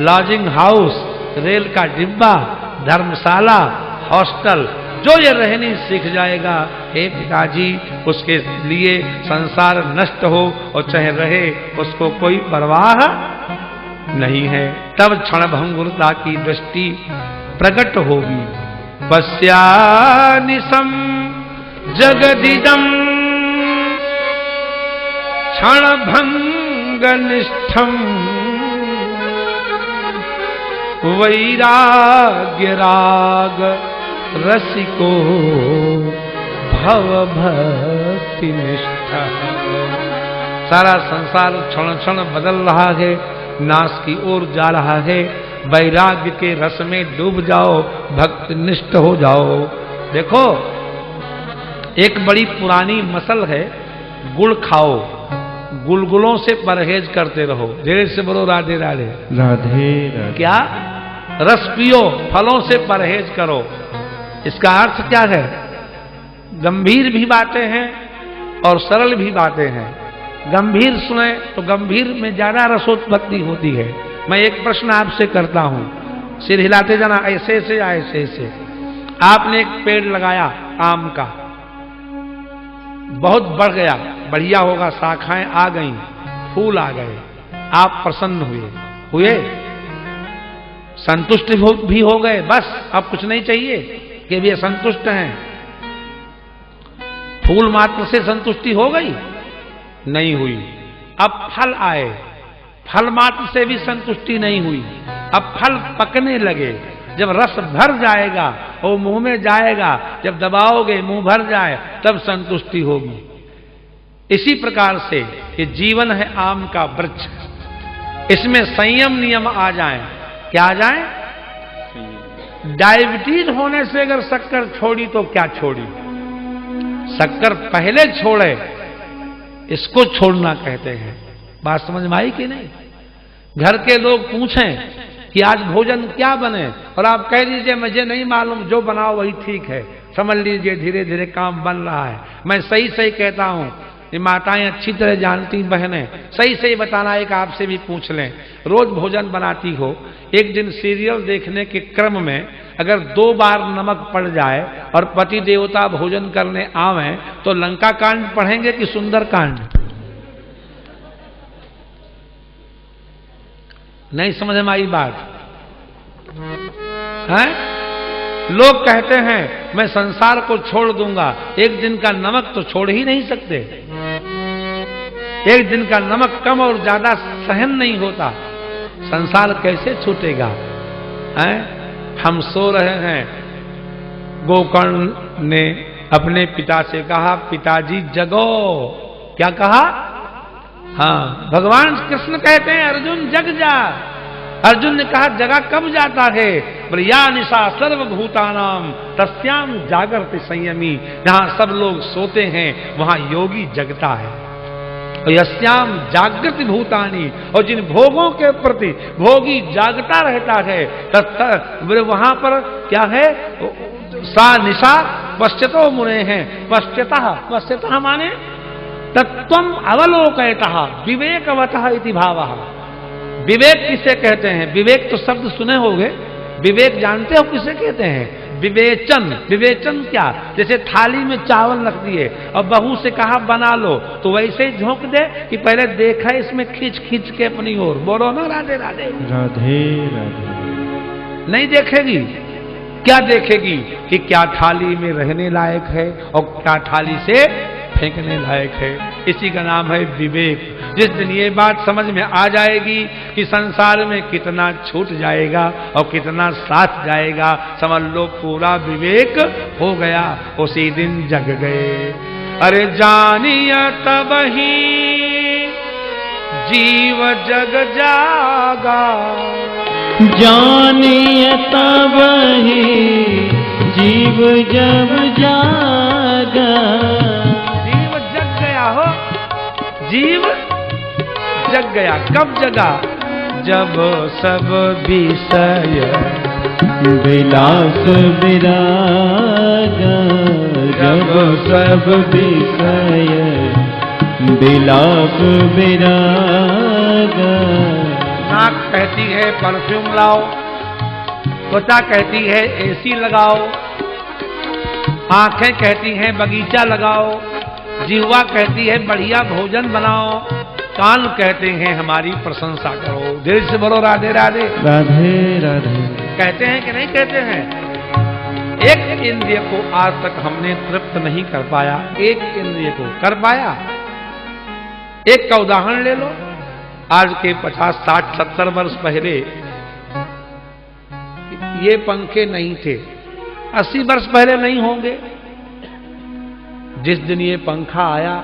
S1: लॉजिंग हाउस, रेल का डिब्बा, धर्मशाला, हॉस्टल। जो ये रहनी सीख जाएगा, हे पिताजी, उसके लिए संसार नष्ट हो और चाहे रहे, उसको कोई परवाह नहीं है। तब क्षण भंगुरता की दृष्टि प्रकट होगी। पश्यानिशम जगदिदम क्षण भंग निष्ठम, वैराग्य राग रसिको भव भक्ति निष्ठा। सारा संसार क्षण क्षण बदल रहा है, नाश की ओर जा रहा है। वैराग्य के रस में डूब जाओ, भक्ति निष्ठ हो जाओ। देखो, एक बड़ी पुरानी मसल है, गुड़ खाओ, गुलगुलों से परहेज करते रहो। धीरे से बोलो राधे राधे।
S2: राधे राधे।
S1: क्या? रस पियो, फलों से परहेज करो। इसका अर्थ क्या है? गंभीर भी बातें हैं और सरल भी बातें हैं। गंभीर सुने तो गंभीर में ज्यादा रसोत्पत्ति होती है। मैं एक प्रश्न आपसे करता हूं, सिर हिलाते जाना, ऐसे से या ऐसे से। आपने एक पेड़ लगाया आम का, बहुत बढ़ गया, बढ़िया होगा, शाखाएं आ गईं, फूल आ गए, आप प्रसन्न हुए, संतुष्ट भी हो गए, बस अब कुछ नहीं चाहिए कि भी संतुष्ट हैं। फूल मात्र से संतुष्टि हो गई? नहीं हुई। अब फल आए, फल मात्र से भी संतुष्टि नहीं हुई। अब फल पकने लगे, जब रस भर जाएगा वो मुंह में जाएगा, जब दबाओगे मुंह भर जाए, तब संतुष्टि होगी। इसी प्रकार से ये जीवन है आम का वृक्ष, इसमें संयम नियम आ जाए। क्या आ जाए? डायबिटीज होने से अगर शक्कर छोड़ी तो क्या छोड़ी? शक्कर पहले छोड़े, इसको छोड़ना कहते हैं। बात समझ में आई कि नहीं? घर के लोग पूछें कि आज भोजन क्या बने, और आप कह लीजिए मुझे नहीं मालूम, जो बनाओ वही ठीक है। समझ लीजिए धीरे धीरे काम बन रहा है। मैं सही सही कहता हूं, ये माताएं अच्छी तरह जानती, बहनें सही सही बताना, एक आपसे भी पूछ लें, रोज भोजन बनाती हो, एक दिन सीरियल देखने के क्रम में अगर 2 बार नमक पड़ जाए और पति देवता भोजन करने आवे तो लंका कांड पढ़ेंगे कि सुंदर कांड? नहीं समझ में आई बात है? लोग कहते हैं मैं संसार को छोड़ दूंगा, एक दिन का नमक तो छोड़ ही नहीं सकते, एक दिन का नमक कम और ज्यादा सहन नहीं होता, संसार कैसे छूटेगा? हैं? हम सो रहे हैं, गोकर्ण ने अपने पिता से कहा, पिताजी जगो। क्या कहा? हाँ, भगवान कृष्ण कहते हैं अर्जुन जग जा। अर्जुन ने कहा जगा कब जाता है? बोले या निशा सर्वभूतानाम तस्याम जागृति संयमी, जहां सब लोग सोते हैं वहां योगी जगता है। और यस्याम जागृति भूतानी, और जिन भोगों के प्रति भोगी जागता रहता है वहां पर क्या है? सा निशा पश्चतो मुने हैं, पश्चतः माने तत्वम अवलोकयतः विवेकवतः इति भावः। विवेक किसे कहते हैं? विवेक तो शब्द सुने होंगे, विवेक जानते हो किसे कहते हैं? विवेचन। विवेचन क्या? जैसे थाली में चावल रख दिए और बहू से कहा बना लो, तो वैसे ही झोंक दे कि पहले देखा इसमें खींच खींच के अपनी ओर। बोलो ना राधे राधे
S2: राधे राधे।
S1: नहीं देखेगी, क्या देखेगी? कि क्या थाली में रहने लायक है और क्या थाली से फेंकने लायक है। इसी का नाम है विवेक। जिस दिन ये बात समझ में आ जाएगी कि संसार में कितना छूट जाएगा और कितना साथ जाएगा, समझ लो पूरा विवेक हो गया, उसी दिन जग गए। अरे जानिया तब ही जीव जग जागा,
S2: जानिए तब ही जीव जब जागा।
S1: जीव जग गया हो, जीव जग गया। कब जगा? जब सब विषय
S2: विलास विरागा, जब सब विषय विलास विरागा।
S1: नाक कहती है परफ्यूम लाओ, त्वचा कहती है एसी लगाओ, आंखें कहती हैं बगीचा लगाओ, जिह्वा कहती है बढ़िया भोजन बनाओ, कान कहते हैं हमारी प्रशंसा करो। दिल से बोलो राधे राधे
S2: राधे राधे।
S1: कहते हैं कि नहीं कहते हैं? एक इंद्रिय को आज तक हमने तृप्त नहीं कर पाया, एक इंद्रिय को कर पाया। एक का उदाहरण ले लो, आज के 50, 60, 70 वर्ष पहले ये पंखे नहीं थे, 80 वर्ष पहले नहीं होंगे। जिस दिन ये पंखा आया,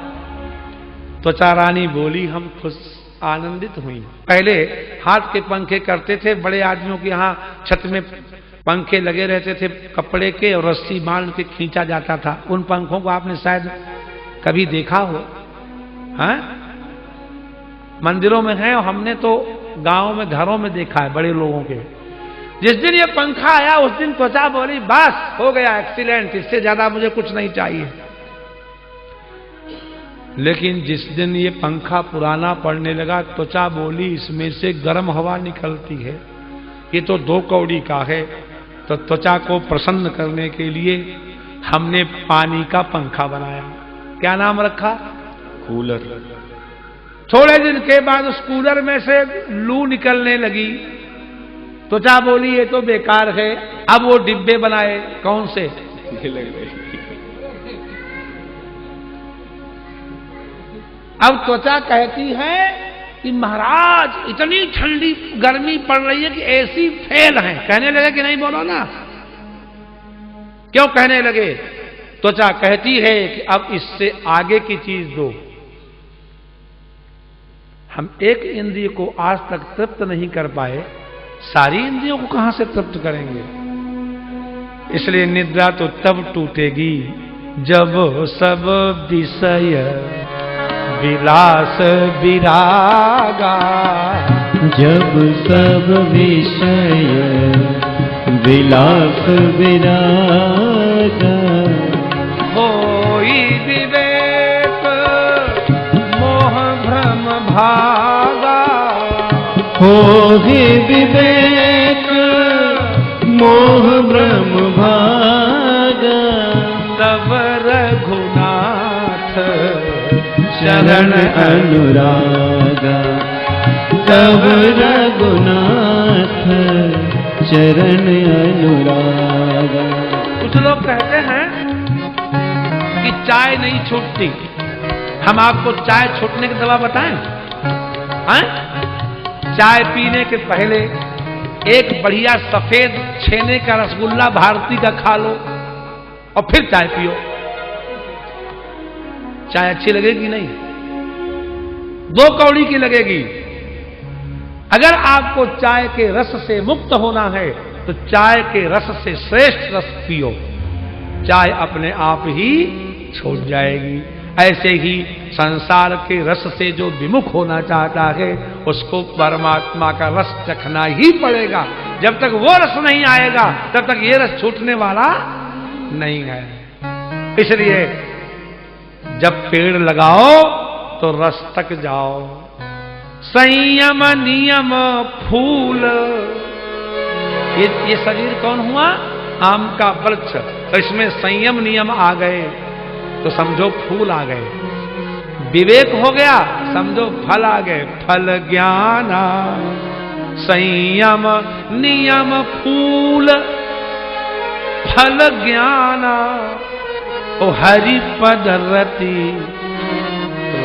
S1: त्वचा रानी बोली, हम खुश आनंदित हुई। पहले हाथ के पंखे करते थे, बड़े आदमियों के यहाँ छत में पंखे लगे रहते थे कपड़े के, और रस्सी बांध के खींचा जाता था। उन पंखों को आपने शायद कभी देखा हो, हैं? मंदिरों में है, और हमने तो गांव में घरों में देखा है बड़े लोगों के। जिस दिन ये पंखा आया उस दिन त्वचा बोली बस हो गया, एक्सीलेंट, इससे ज्यादा मुझे कुछ नहीं चाहिए। लेकिन जिस दिन ये पंखा पुराना पड़ने लगा, त्वचा बोली इसमें से गर्म हवा निकलती है, ये तो 2 कौड़ी का है। तो त्वचा को प्रसन्न करने के लिए हमने पानी का पंखा बनाया। क्या नाम रखा?
S2: कूलर।
S1: थोड़े दिन के बाद उस कूलर में से लू निकलने लगी, त्वचा बोली ये तो बेकार है। अब वो डिब्बे बनाए, कौन से? अब त्वचा कहती है कि महाराज इतनी ठंडी गर्मी पड़ रही है कि एसी फेल है। कहने लगे कि नहीं? बोलो ना, क्यों कहने लगे? त्वचा कहती है कि अब इससे आगे की चीज दो। हम एक इंद्रिय को आज तक तृप्त नहीं कर पाए, सारी इंद्रियों को कहां से तृप्त करेंगे? इसलिए निद्रा तो तब टूटेगी जब सब विषय विलास विरागा,
S2: जब सब विषय विलास विरागा।
S1: होई विवेक
S2: मोहि विवेक मोह ब्रह्म भागा,
S1: तब रघुनाथ
S2: शरण अनुरागा, तब रघुनाथ चरण अनुरागा।
S1: कुछ लोग कहते हैं कि चाय नहीं छूटती, हम आपको चाय छूटने की दवा बताएं? हैं? चाय पीने के पहले एक बढ़िया सफेद छेने का रसगुल्ला भारती का खा लो और फिर चाय पियो। चाय अच्छी लगेगी नहीं, 2 कौड़ी की लगेगी। अगर आपको चाय के रस से मुक्त होना है तो चाय के रस से श्रेष्ठ रस पियो, चाय अपने आप ही छूट जाएगी। ऐसे ही संसार के रस से जो विमुख होना चाहता है उसको परमात्मा का रस चखना ही पड़ेगा। जब तक वो रस नहीं आएगा तब तक ये रस छूटने वाला नहीं है। इसलिए जब पेड़ लगाओ तो रस तक जाओ। संयम नियम फूल, ये शरीर कौन हुआ? आम का वृक्ष। तो इसमें संयम नियम आ गए तो समझो फूल आ गए। विवेक हो गया, समझो फल आ गए। फल ज्ञान संयम नियम फूल, फल ज्ञान ओ हरि पद रति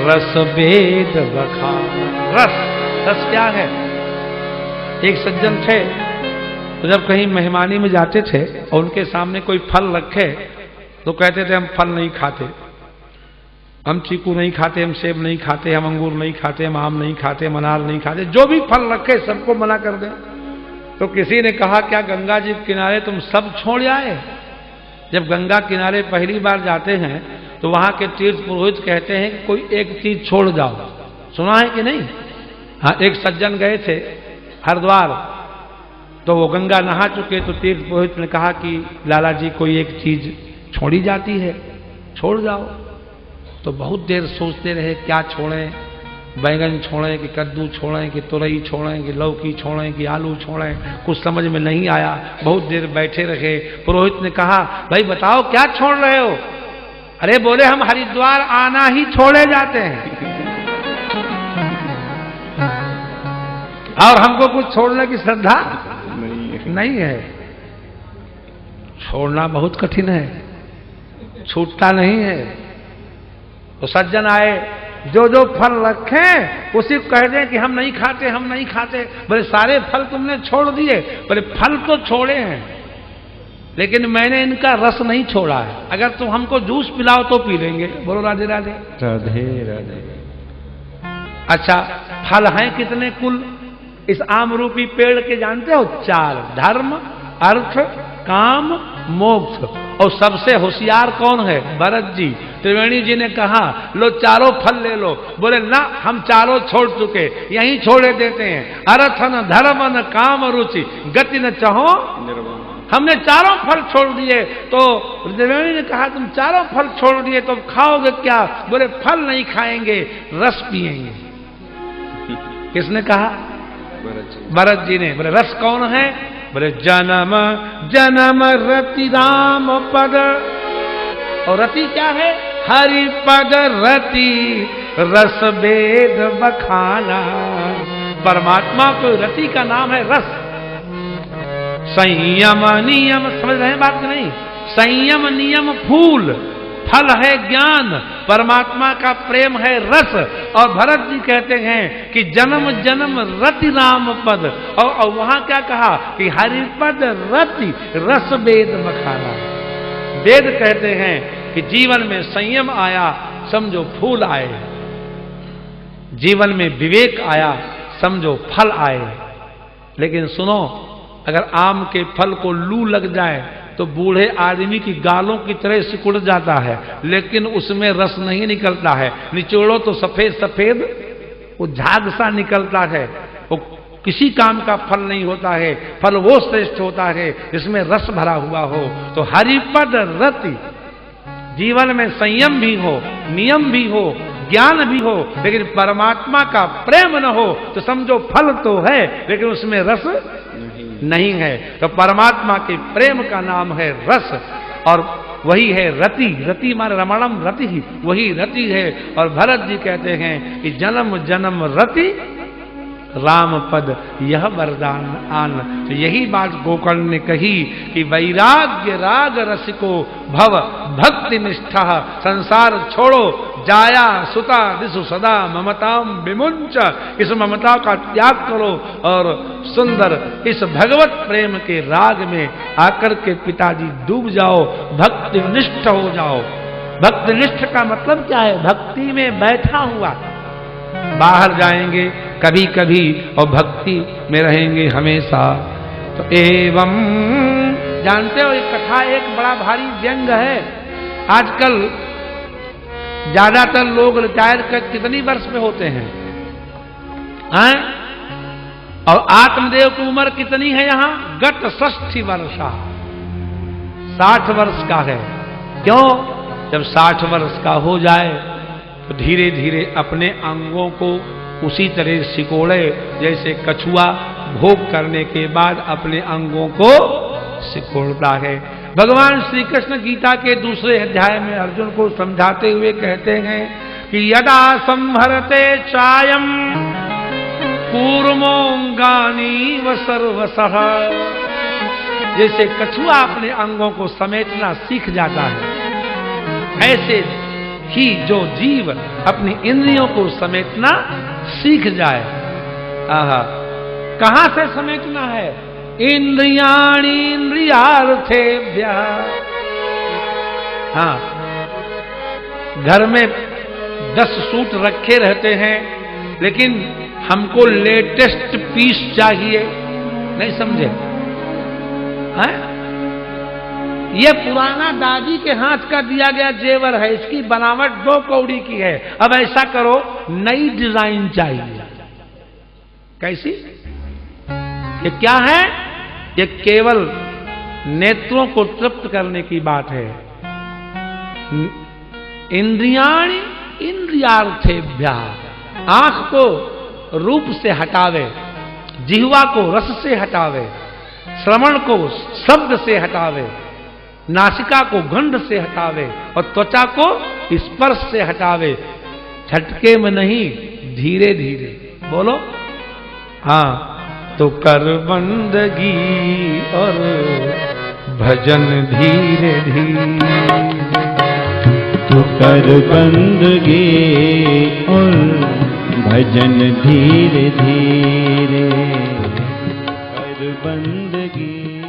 S1: रस वेद बखान। रस क्या है? एक सज्जन थे तो जब कहीं मेहमानी में जाते थे और उनके सामने कोई फल रखे तो कहते थे हम फल नहीं खाते, हम चीकू नहीं खाते, हम सेब नहीं खाते, हम अंगूर नहीं खाते, हम आम नहीं खाते, हम अनार नहीं खाते। जो भी फल रखे सबको मना कर दें। तो किसी ने कहा क्या गंगा जी के किनारे तुम सब छोड़ आए? जब गंगा किनारे पहली बार जाते हैं तो वहां के तीर्थ पुरोहित कहते हैं कि कोई एक चीज छोड़ जाओ। सुना है कि नहीं? हाँ, एक सज्जन गए थे हरिद्वार, तो वो गंगा नहा चुके तो तीर्थ पुरोहित ने कहा कि लाला जी कोई एक चीज छोड़ी जाती है, छोड़ जाओ। तो बहुत देर सोचते रहे क्या छोड़ें, बैंगन छोड़ें कि कद्दू छोड़ें कि तुरई छोड़ें कि लौकी छोड़ें कि आलू छोड़ें, कुछ समझ में नहीं आया। बहुत देर बैठे रहे। पुरोहित ने कहा भाई बताओ क्या छोड़ रहे हो? अरे बोले हम हरिद्वार आना ही छोड़े जाते हैं और हमको कुछ छोड़ने की श्रद्धा नहीं है। छोड़ना बहुत कठिन है, छूटता नहीं है। तो सज्जन आए, जो जो फल रखे उसी को कह दें कि हम नहीं खाते, हम नहीं खाते। बोले सारे फल तुमने छोड़ दिए? बोले फल तो छोड़े हैं लेकिन मैंने इनका रस नहीं छोड़ा है। अगर तुम हमको जूस पिलाओ तो पी लेंगे। बोलो राधे राधे।
S2: राधे राधे।
S1: अच्छा, फल हैं कितने कुल इस आम रूपी पेड़ के जानते हो? 4, धर्म अर्थ काम मोक्ष। और सबसे होशियार कौन है? भरत जी। त्रिवेणी जी ने कहा लो चारों फल ले लो। बोले ना, हम चारों छोड़ चुके, यहीं छोड़े देते हैं। अर्थ न धर्म न काम रुचि गति न चाहो, हमने चारों फल छोड़ दिए। तो त्रिवेणी ने कहा तुम चारों फल छोड़ दिए तो खाओगे क्या? बोले फल नहीं खाएंगे, रस पिएंगे। किसने कहा? भरत जी ने। बोले रस कौन है? बोले जन्म जन्म रति राम पद। और रति क्या है? हरि पद रति रस वेद बखाना। परमात्मा को रति का नाम है रस। संयम नियम, समझ रहे हैं बात की नहीं? संयम नियम फूल, फल है ज्ञान, परमात्मा का प्रेम है रस। और भरत जी कहते हैं कि जन्म जन्म रति राम पद। और वहां क्या कहा कि हरिपद रति रस वेद मखाना। वेद कहते हैं कि जीवन में संयम आया समझो फूल आए, जीवन में विवेक आया समझो फल आए। लेकिन सुनो, अगर आम के फल को लू लग जाए तो बूढ़े आदमी की गालों की तरह सिकुड़ जाता है, लेकिन उसमें रस नहीं निकलता है। निचोड़ो तो सफेद सफेद वो झाग सा निकलता है। वो किसी काम का फल नहीं होता है। फल वो श्रेष्ठ होता है जिसमें रस भरा हुआ हो। तो हरिपद रति, जीवन में संयम भी हो, नियम भी हो, ज्ञान भी हो लेकिन परमात्मा का प्रेम न हो तो समझो फल तो है लेकिन उसमें रस नहीं है। तो परमात्मा के प्रेम का नाम है रस और वही है रति। रति माने रमणम रति ही, वही रति है। और भरत जी कहते हैं कि जन्म जन्म रति राम पद यह वरदान आन। तो यही बात गोकर्ण ने कही कि वैराग्य राग रसिको भव भक्ति निष्ठा, संसार छोड़ो जाया सुता दिशु सदा ममताम विमुंच, इस ममता का त्याग करो और सुंदर इस भगवत प्रेम के राग में आकर के पिताजी डूब जाओ, भक्ति निष्ठ हो जाओ। भक्ति निष्ठ का मतलब क्या है? भक्ति में बैठा हुआ, बाहर जाएंगे कभी कभी और भक्ति में रहेंगे हमेशा। तो एवं जानते हो एक कथा एक बड़ा भारी व्यंग है। आजकल ज्यादातर लोग रिटायर कर कितनी वर्ष में होते हैं? और आत्मदेव की उम्र कितनी है यहाँ? गत 60 वर्षा, 60 वर्ष का है। क्यों? जब 60 वर्ष का हो जाए तो धीरे धीरे अपने अंगों को उसी तरह सिकोड़े जैसे कछुआ भोग करने के बाद अपने अंगों को सिकोड़ता है। भगवान श्री कृष्ण गीता के दूसरे अध्याय में अर्जुन को समझाते हुए कहते हैं कि यदा संहरते चायम कूर्मोंगानी व सर्वसः, जैसे कछुआ अपने अंगों को समेटना सीख जाता है ऐसे ही जो जीव अपनी इंद्रियों को समेटना सीख जाए। आहा, कहां से समेटना है? इंद्रियाणि इंद्रियार्थेभ्यः। हाँ, घर में 10 सूट रखे रहते हैं लेकिन हमको लेटेस्ट पीस चाहिए, नहीं समझे? हैं? ये पुराना दादी के हाथ का दिया गया जेवर है, इसकी बनावट 2 कौड़ी की है, अब ऐसा करो नई डिजाइन चाहिए। कैसी? ये क्या है? ये केवल नेत्रों को तृप्त करने की बात है। इंद्रियाणि इंद्रियार्थेभ्यः, आंख को रूप से हटावे, जिह्वा को रस से हटावे, श्रवण को शब्द से हटावे, नासिका को गंध से हटावे और त्वचा को स्पर्श से हटावे। झटके में नहीं, धीरे धीरे। बोलो हाँ। तो कर बंदगी और भजन धीरे धीरे,
S2: तो कर बंदगी और भजन धीरे धीरे, कर बंदगी